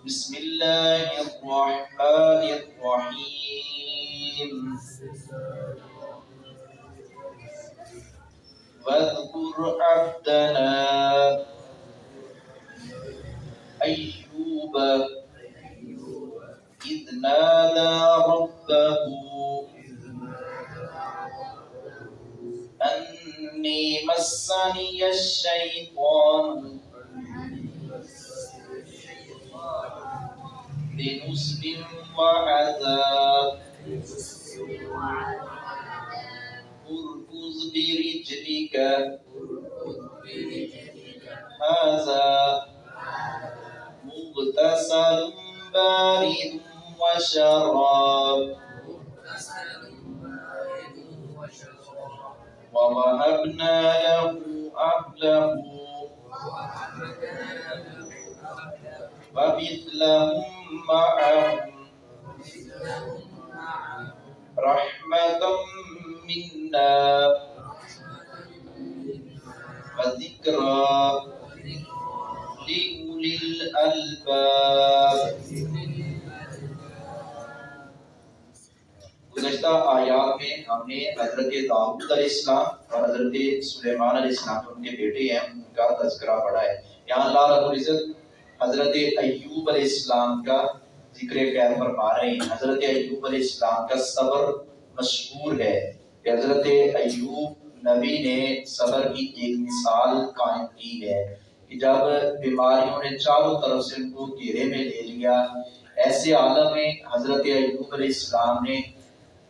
بسم الله الرحمن الرحيم واذكر عبدنا أيوب إذ نادى ربه أني مسني الشيطان بنصب وعذاب اركض برجلك هذا مغتسل بارد وشراب ووهبنا له أهله ومثلهم معهم رحمة منا وذكرى لأولي الألباب. گزشتہ آیات میں ہم نے حضرت داؤد علیہ السلام اور حضرت سلیمان علیہ السلام جو ان کے بیٹے ہیں ان کا تذکرہ پڑھا ہے. یہاں اللہ رب العزت حضرت ایوب علیہ السلام کا ذکر خیر فرما رہے ہیں. حضرت ایوب علیہ السلام کا صبر مشہور ہے کہ حضرت ایوب نبی نے صبر کی ایک مثال قائم کی ہے کہ جب بیماریوں نے چاروں طرف سے ان کو گھیرے میں لے لیا، ایسے عالم میں حضرت ایوب علیہ السلام نے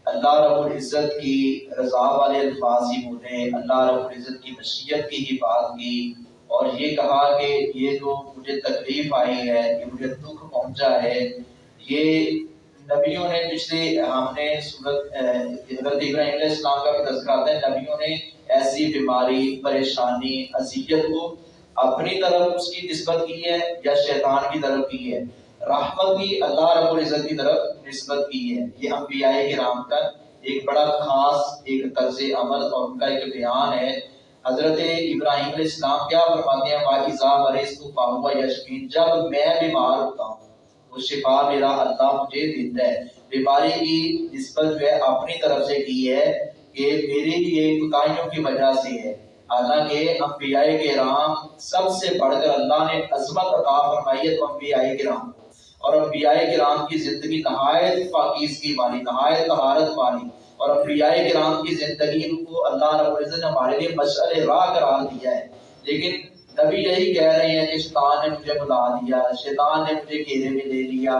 اللہ رب العزت کی رضا والے الفاظ ہی بولے، اللہ رب العزت کی مشیت کی ہی بات کی اور یہ کہا کہ یہ جو مجھے تکلیف آئی ہے، یہ مجھے دکھ پہنچا ہے، یہ نبیوں نے پچھلے ہم نے سورت حضرت ابراہیم علیہ السلام کا بھی تذکرہ آتا ہے، نبیوں نے ایسی بیماری، پریشانی، اذیت کو اپنی طرف اس کی نسبت کی ہے یا شیطان کی طرف کی ہے؟ رحمت بھی اللہ رب العزت کی طرف نسبت کی ہے. یہ انبیاء کرام کا ایک بڑا خاص ایک طرز عمل اور ان کا ایک بیان ہے. حضرت ابراہیم علیہ السلام کیا فرماتے ہیں؟ وَإِذَا مَرِضْتُ فَهُوَ يَشْفِينِ، جب میں بیمار ہوتا ہوں وہ شفا میرا اللہ مجھے دیتا ہے. بیماری کی نسبت جو ہے اپنی طرف سے کی ہے کہ میری یہ کوتاہیوں کی وجہ سے ہے. حالانکہ انبیاء کرام سب سے بڑھ کر اللہ نے عظمت عطا فرمائی ہے تو انبیاء کرام، اور انبیاء کرام کی زندگی نہایت پاکیزگی والی، نہایت طہارت والی، اور انبیاء کرام کی زندگی کو اللہ رب العزت نے ہمارے لیے مشعل راہ قرار دیا ہے. لیکن نبی یہی کہہ رہے ہیں کہ شیطان نے مجھے بلا دیا، شیطان نے مجھے گھیرے میں لے لیا.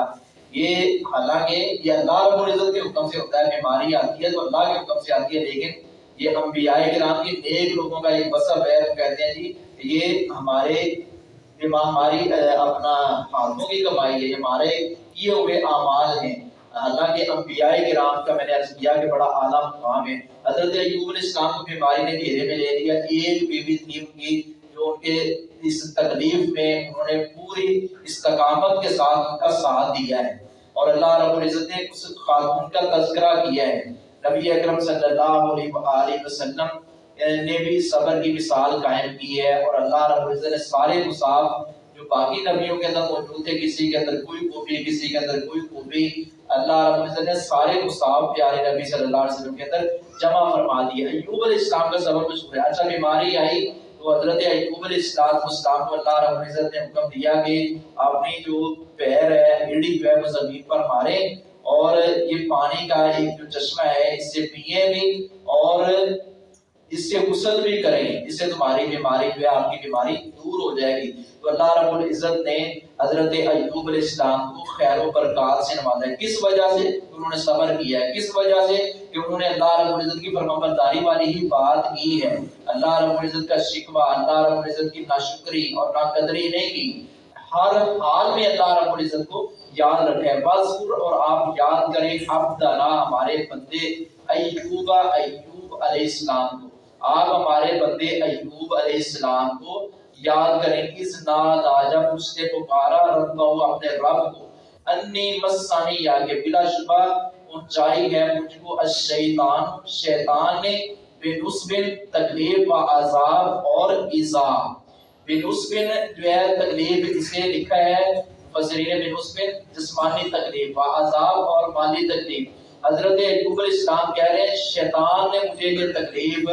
یہ حالانکہ یہ اللہ رب العزت کے حکم سے ہوتا ہے، بیماری آتی ہے تو اللہ کے حکم سے آتی ہے، لیکن یہ انبیاء کرام کی نیک لوگوں کا ایک وصف ہے. وہ کہتے ہیں جی یہ ہماری اپنا ہاتھوں کی کمائی ہے، ہمارے کیے ہوئے اعمال ہیں. حالانکہ انبیاء کرام کا میں نے عرض کیا کہ بڑا اعلیٰ مقام ہے. حضرت ایوب علیہ السلام کو بیماری نے گھیرے میں لے لیا. ایک بیوی تھی ان کی جو ان کے اس تکلیف میں انہوں نے پوری استقامت کے ساتھ ان کا ساتھ دیا ہے، اور اللہ رب العزت نے اس خاتون کا تذکرہ کیا ہے. نبی اکرم صلی اللہ علیہ وآلہ وسلم نے بھی صبر کی مثال قائم کی ہے، اور اللہ رب العزت نے سارے مصاف جو باقی نبیوں کے اندر موجود تھے، کسی کے اندر کوئی خوبی، کسی کے اندر کوئی خوبی، اللہ رب العزت نے سارے مصاف پیارے نبی صلی اللہ علیہ وسلم کے اندر جمع فرما دیے. ایوب علیہ السلام کا صبر مشہور ہے. اچھا بیماری آئی تو حضرت ایوب علیہ السلام کو اللہ رب العزت نے حکم دیا کہ اپنی جو پیر ہے، ایڑی جو ہے وہ زمین پر مارے اور یہ پانی کا ایک جو چشمہ ہے اس سے پیئے بھی اور اس سے غسل بھی کریں، اس سے تمہاری بیماری جو ہے آپ کی بیماری دور ہو جائے گی. تو اللہ رب العزت نے حضرت ایوب علیہ السلام کو خیر و برکات سے نوازا ہے. کس وجہ سے؟ انہوں نے صبر کیا ہے. کس وجہ سے؟ کہ انہوں نے اللہ رب العزت کی فرمانبرداری والی ہی بات کی ہے. اللہ رب العزت کا شکوہ، اللہ رب العزت کی ناشکری اور ناقدری نہیں کی. ہر حال میں اللہ رب العزت کو یاد رکھے. وذکر، اور آپ یاد کریں، عبدنا، ہمارے بندے، ایوب علیہ السلام کو. آپ ہمارے بندے ایوب علیہ السلام کو یاد کریں. اس نادا، جب اس نے پکارا ربہ، اپنے رب کو، انی مسانی، یا کہ بلا شبہ پہنچائی ہے مجھ کو الشیطان، شیطان نے، بنصب، تکلیف، و عذاب، اور ایذا. بنصب جو ہے تکلیف، اسے لکھا ہے مفسرین نے اس میں جسمانی تکلیف، عذاب اور مالی تکلیف۔ حضرت ایوب علیہ السلام کہہ رہے ہیں شیطان نے مجھے یہ تکلیف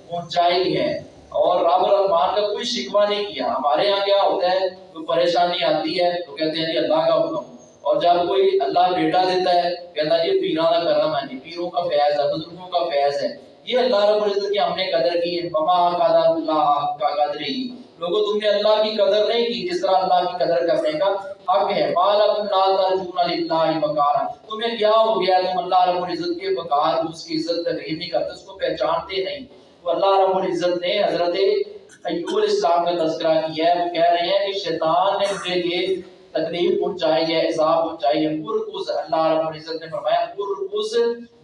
پہنچائی ہے اور رب الرحمان کا کوئی شکوہ نہیں کیا۔ ہمارے یہاں کیا ہوتا ہے، کوئی پریشانی آتی ہے تو کہتے ہیں جی اللہ کا حکم، اور جب کوئی اللہ بیٹا دیتا ہے کہتا ہے یہ پیروں کا کرم ہے، پیروں کا فیض ہے، بزرگوں کا فیض ہے۔ یہ اللہ رب العزت کی ہم نے قدر کی ہے، وما قدر اللہ کا قدر ہی، لوگوں تم نے اللہ کی قدر نہیں کی جس طرح اللہ کی قدر کرنے کا حق ہے۔ مالکم لا ترجون للہ وقارا، تمہیں کیا ہو گیا تم اللہ رب العزت کے وقار، اس کی عزت تقریم نہیں کرتے، اس کو پہچانتے نہیں۔ تو اللہ رب العزت نے حضرت ایوب علیہ السلام کا تذکرہ کیا ہے، وہ کہہ رہے ہیں کہ شیطان نے مجھے یہ تکلیف پہنچائی ہے، عذاب پہنچائی ہے۔ ارقص، اللہ رب العزت نے فرمایا ارقص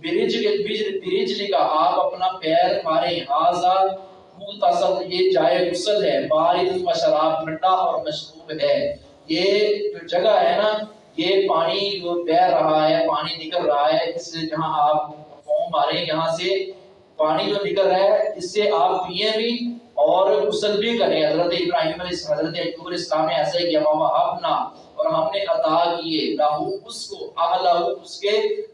برجلک، آپ اپنا پیر ماریں، ھذا مغتسل، یہ جائے غسل ہے، بارد و شراب، ٹھنڈا اور مشروب ہے۔ یہ جو جگہ ہے نا، یہ پانی جو بہ رہا ہے، پانی نکل رہا ہے، اس سے جہاں آپ پاؤں ماریں یہاں سے پانی جو نکل رہا ہے اس سے آپ پیئیں بھی اور غسل بھی کریں۔ حضرت ابراہیم علیہ السلام، حضرت ایوب علیہ السلام نے ایسا ہی کیا، وَوَهَبْنَا، اور ہم نے عطا کیے، لہو، اس کو، اہلہو، اس کے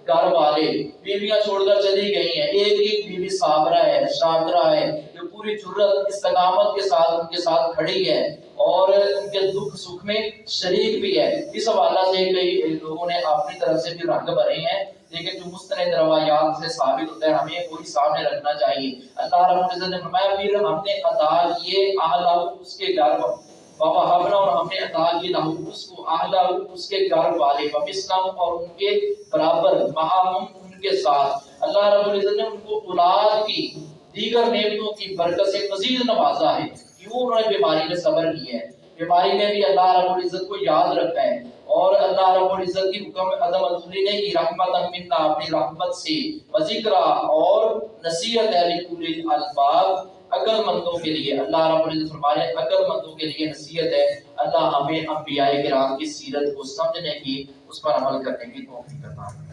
گھر والے، بیویاں چھوڑ کر چلی گئی ہیں، ایک ایک بیوی صابرہ ہے، شاکرہ ہے، جو پوری جرت استقامت کے ساتھ ان کے ساتھ کھڑی ہے اور ان کے دکھ سکھ میں شریک بھی ہے۔ اس حوالہ سے کئی لوگوں نے اپنی طرف سے بھی رنگ بھرے ہیں، لیکن جو مستند روایات سے ثابت ہوتا ہے ہمیں وہی سامنے رکھنا چاہیے۔ اللہ رب العزت نے فرمایا پھر ہم نے عطا کیے اہلہ، اس کے گھر، وَوَهَبْنَا، اور ہم نے عطا کی لہو، اس کو، اہلہ، اس کے گھر والے، وَمِثْلَهُ، اور ان کے برابر، مَعَهُمْ، ان کے ساتھ۔ اللہ رب العزت نے ان کو اولاد کی دیگر نعمتوں کی برکت سے مزید نوازا ہے۔ کیوں؟ انہوں نے بیماری میں صبر کیا ہے، بیماری میں بھی اللہ رب العزت کو یاد رکھا ہے، اور اللہ رب العزت کی حکم عدم عذوری نہیں کی، رحمت منا، اپنی رحمت سے، وذکرہ، اور نصیحت ہے لکل الالباب، عقل مندوں کے لیے۔ اللہ رب العزت فرمائے عقل مندوں کے لیے نصیحت ہے۔ اللہ ہمیں انبیاء کرام کی سیرت کو سمجھنے کی، اس پر عمل کرنے کی توفیق عطا فرمائے۔